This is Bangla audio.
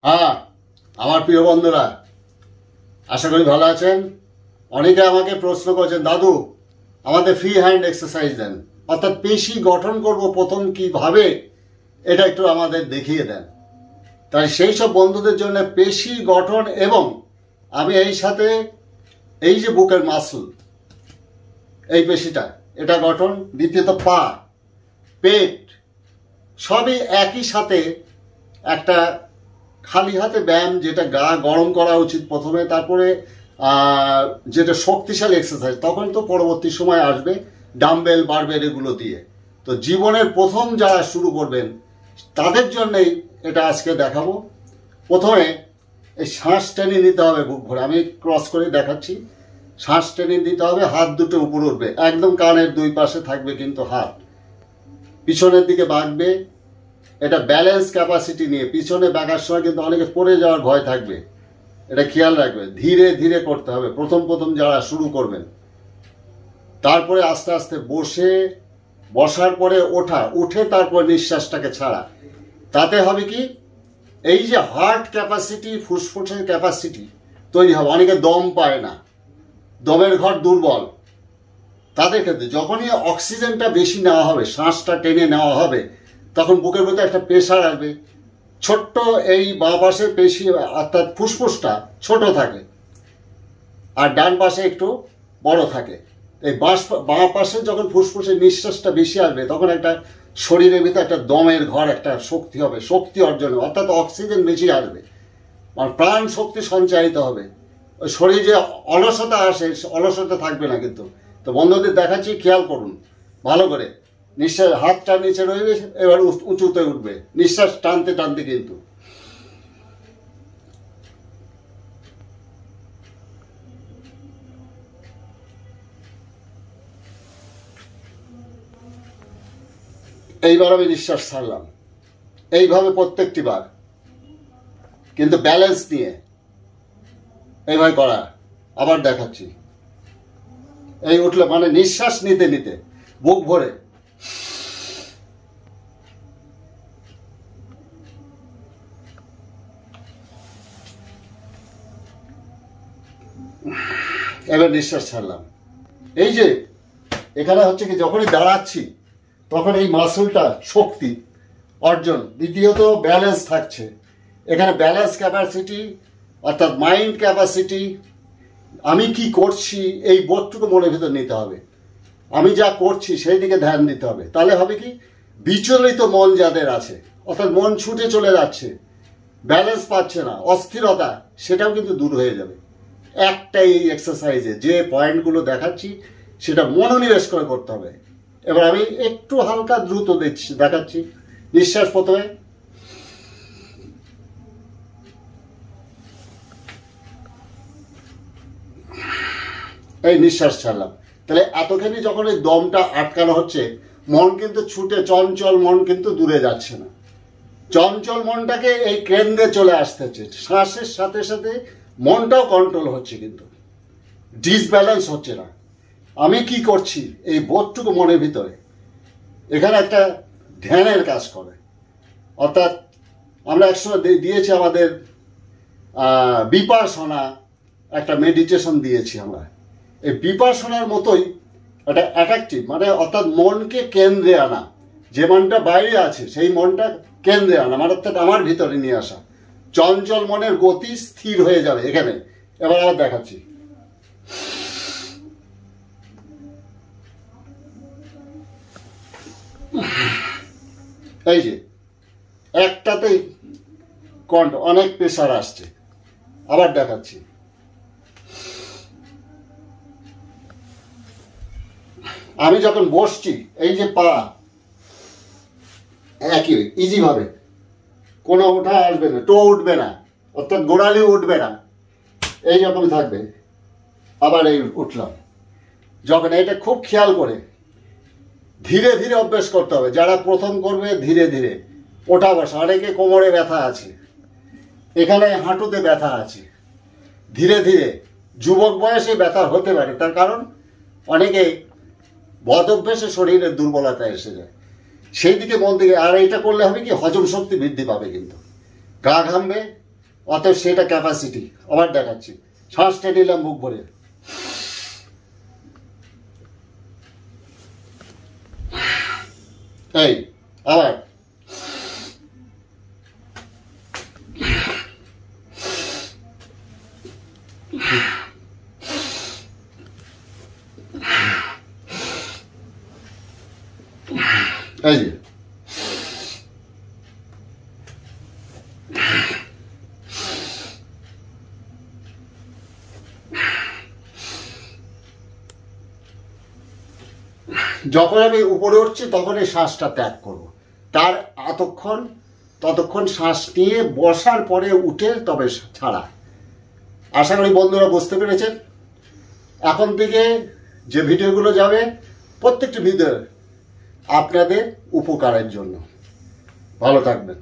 হ্যাঁ, আমার প্রিয় বন্ধুরা, আশা করি ভালো আছেন। অনেকে আমাকে প্রশ্ন করছেন, দাদু আমাদের ফ্রি হ্যান্ড এক্সারসাইজ দেন, অর্থাৎ পেশি গঠন করব প্রথম কিভাবে, এটা একটু আমাদের দেখিয়ে দেন। তাই সেই সব বন্ধুদের জন্য পেশি গঠন এবং আমি এই সাথে এই যে বুকের মাসল, এই পেশিটা এটা গঠন, দ্বিতীয়ত পা, পেট, সবই একই সাথে একটা খালি হাতে ব্যায়াম, যেটা গা গরম করা উচিত প্রথমে, তারপরে যেটা শক্তিশালী এক্সারসাইজ, তখন তো পরবর্তী সময় আসবে ডাম্বেল বারবেল এগুলো দিয়ে। তো জীবনের প্রথম যারা শুরু করবেন তাদের জন্যই এটা আজকে দেখাবো। প্রথমে এই শ্বাস টেনে নিতে হবে বুক ভরে, আমি ক্রস করে দেখাচ্ছি। শ্বাস টেনে দিতে হবে, হাত দুটো উপরে উঠবে, একদম কানের দুই পাশে থাকবে, কিন্তু হাত পিছনের দিকে বাঁকবে। এটা ব্যালেন্স ক্যাপাসিটি নিয়ে, পিছনে বাঁকার সময় কিন্তু অনেকে পড়ে যাওয়ার ভয় থাকবে, এটা খেয়াল রাখবে। ধীরে ধীরে করতে হবে প্রথম প্রথম যারা শুরু করবেন। তারপরে আস্তে আস্তে বসার পরে উঠে তারপর নিঃশ্বাসটাকে ছাড়া। তাতে হবে কি, এই যে হার্ট ক্যাপাসিটি, ফুসফুসের ক্যাপাসিটি তৈরি হবে। অনেকে দম পায় না, দমের ঘর দুর্বল, তাদের ক্ষেত্রে যখনই অক্সিজেনটা বেশি নেওয়া হবে, শ্বাসটা টেনে নেওয়া হবে, তখন বুকের মধ্যে একটা প্রেশার আসবে। ছোট্ট এই বাঁ পাশের পেশি, অর্থাৎ ফুসফুসটা ছোট থাকে, আর ডান পাশে একটু বড় থাকে। এই বাঁ পাশে যখন ফুসফুসের নিঃশ্বাসটা বেশি আসবে, তখন একটা শরীরের ভিতরে একটা দমের ঘর, একটা শক্তি হবে, শক্তি অর্জন, অর্থাৎ অক্সিজেন বেশি আসবে, আর প্রাণ শক্তি সঞ্চারিত হবে। ওই শরীরে যে অলসতা আসে, অলসতা থাকবে না কিন্তু। তো বন্ধুদের দেখাচ্ছি, খেয়াল করুন ভালো করে। নিঃশ্বাস, হাতটা নিচে রইবে, এবার উঁচুতে উঠবে, নিঃশ্বাস টানতে টানতে। কিন্তু এইবার আমি নিঃশ্বাস ছাড়লাম, এইভাবে প্রত্যেকটি বার, কিন্তু ব্যালেন্স নিয়ে এইভাবে করা। আবার দেখাচ্ছি, এই উঠলে মানে নিঃশ্বাস নিতে নিতে বুক ভরে, এবার নিঃশ্বাস ছাড়লাম। এই যে এখানে হচ্ছে কি, যখনই দাঁড়াচ্ছি তখন এই মাসলটা শক্তি অর্জন, দ্বিতীয়ত ব্যালেন্স থাকছে। এখানে ব্যালেন্স ক্যাপাসিটি, অর্থাৎ মাইন্ড ক্যাপাসিটি, আমি কি করছি এই বোধটুকু মনের ভিতর নিতে হবে, আমি যা করছি সেই দিকে ধ্যান দিতে হবে। তাহলে হবে কি, বিচলিত মন যাদের আছে, অর্থাৎ মন ছুটে চলে যাচ্ছে, ব্যালেন্স পাচ্ছে না, অস্থিরতা, সেটাও কিন্তু দূর হয়ে যাবে একটাই এক্সারসাইজে। যে পয়েন্টগুলো দেখাচ্ছি সেটা মনোনিবেশ করে করতে হবে। এবার আমি একটু হালকা দ্রুত দেখাচ্ছি। নিঃশ্বাস প্রথমে, এই নিঃশ্বাস ছাড়লাম। তাহলে এতখানি যখন এই দমটা আটকানো হচ্ছে, মন কিন্তু ছুটে, চঞ্চল মন কিন্তু দূরে যাচ্ছে না, চঞ্চল মনটাকে এই কেন্দ্রে চলে আসতে হচ্ছে। শ্বাসের সাথে সাথে মনটাও কন্ট্রোল হচ্ছে, কিন্তু ডিসব্যালেন্স হচ্ছে না। আমি কি করছি এই বোধটুকু মনের ভিতরে, এখানে একটা ধ্যানের কাজ করে। অর্থাৎ আমরা একসময় দিয়েছি আমাদের বিপাসনা, একটা মেডিটেশন দিয়েছি আমরা। এই বিপাসনার মতোই একটা অ্যাট্রাকটিভ, মানে অর্থাৎ মনকে কেন্দ্রে আনা, যে মনটা বাইরে আছে সেই মনটা কেন্দ্রে আনা, মানে অর্থাৎ আমার ভিতরে নিয়ে আসা। চঞ্চল মনের গতি স্থির হয়ে যাবে এখানে। এবার আবার দেখাচ্ছি, এই যে একটাতেই অনেক প্রেশার আসছে। আবার দেখাচ্ছি, আমি যখন বসছি, এই যে পা একই ইজি ভাবে, কোনো ওঠা আসবে না, টো উঠবে না, অর্থাৎ গোড়ালি উঠবে না, এইরকম থাকবে। আবার এই উঠলাম। যখন এটা খুব খেয়াল করে ধীরে ধীরে অভ্যাস করতে হবে। যারা প্রথম করবে ধীরে ধীরে ওঠা বসা। অনেকে কোমরে ব্যথা আছে, এখানে হাঁটুতে ব্যথা আছে, ধীরে ধীরে যুবক বয়সে ব্যথা হতে পারে, তার কারণ অনেকে বদ অভ্যাসে শরীরের দুর্বলতা এসে যায়, সেই দিকে মন দিকে। আর এটা করলে হবে কি, হজম শক্তি বৃদ্ধি পাবে, কিন্তু গা ঘামবে, অতএব সেটা ক্যাপাসিটি। আবার দেখাচ্ছি, শ্বাসটা নিলাম বুক ভরে, এই আবার এই যে যখন আমি উপরে উঠছি তখন এই শ্বাসটা ত্যাগ করব, তার ততক্ষণ শ্বাস নিয়ে বসার পরে উঠে তবে ছাড়া। আশা করি বন্ধুরা বুঝতে পেরেছেন। এখন থেকে যে ভিডিওগুলো যাবে প্রত্যেকটি ভিডিও আপনাদের উপকারের জন্য। ভালো থাকবেন।